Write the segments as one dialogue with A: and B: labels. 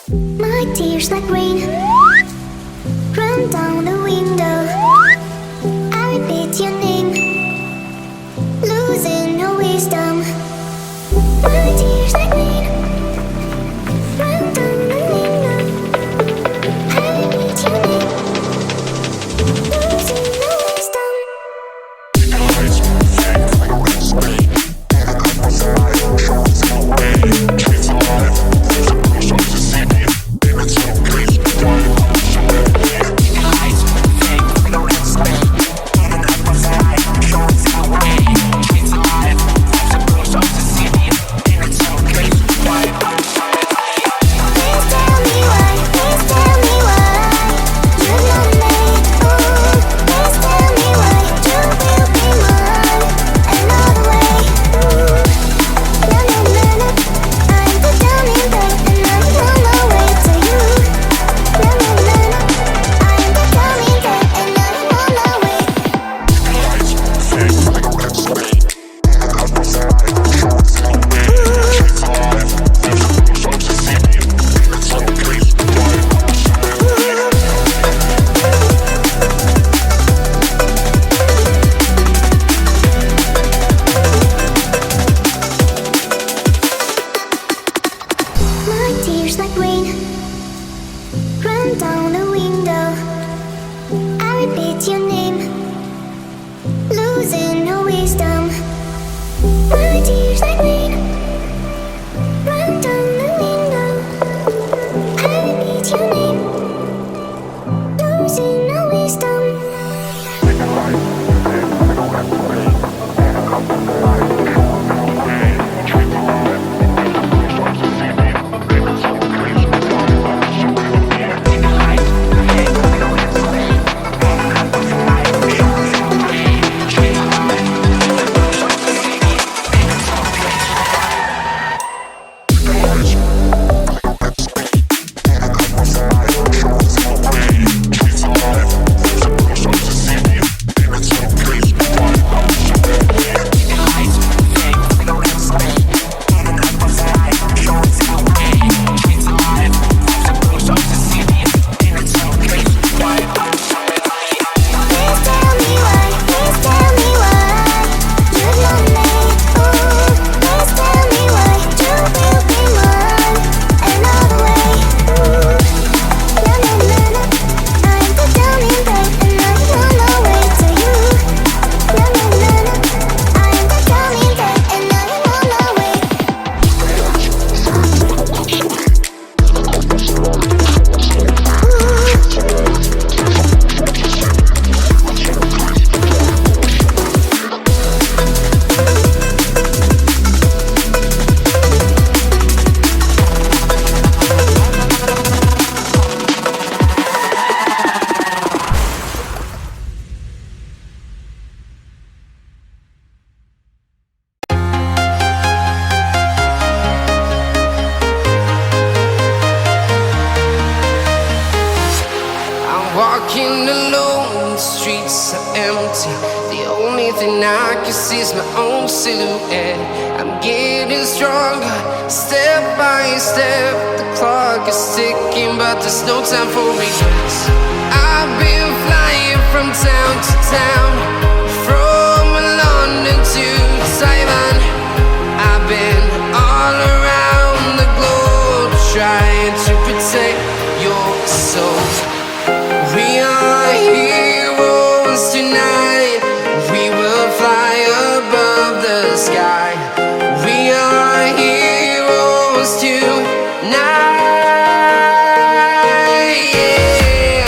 A: My tears like rain run down the window. I repeat your name, losing no wisdom. My tears like rain run down the window. I repeat your name, losing no wisdom.
B: Walking alone, the streets are empty. The only thing I can see is my own silhouette. I'm getting stronger, step by step. The clock is ticking, but there's no time for regrets. I've been flying from town to town, from London to Taiwan. I've been all around the globe, trying to protect your soul. We are heroes tonight. We will fly above the sky. We are heroes tonight. Yeah.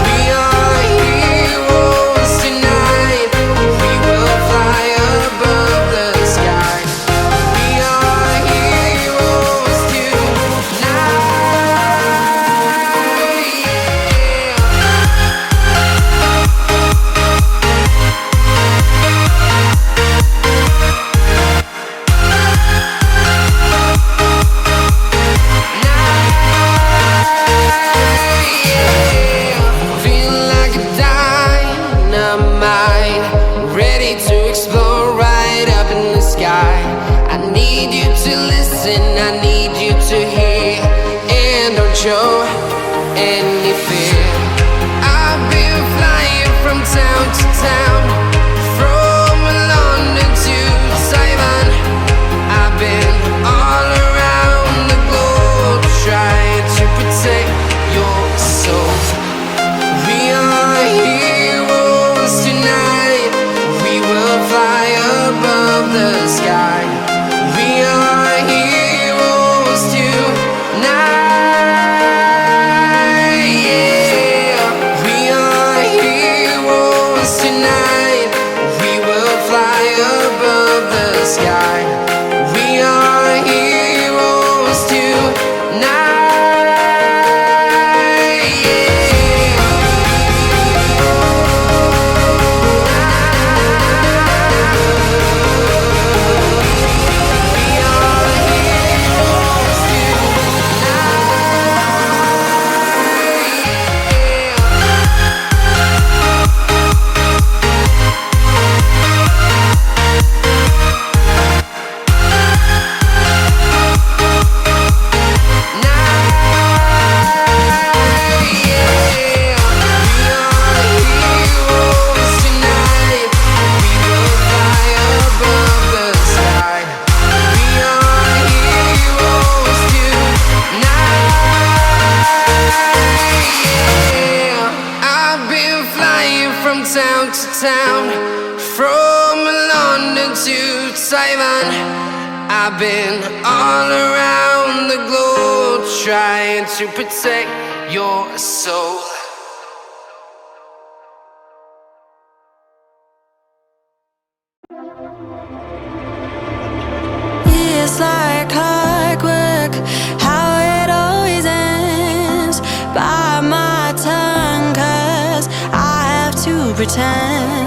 B: We are heroes tonight. We will fly above the sky. We are heroes tonight. Now show any fear. I've been flying from town to town, from London to Taiwan. I've been all around the globe trying to protect your soul. We are heroes tonight. We will fly above the sky. We are heroes tonight. Yeah. We are heroes tonight. We will fly above the sky. We are heroes tonight. Town to town, from London to Taiwan. I've been all around the globe trying to protect your soul.
C: It's like clockwork, how it always ends. Bite my tongue, 'cause I have to pretend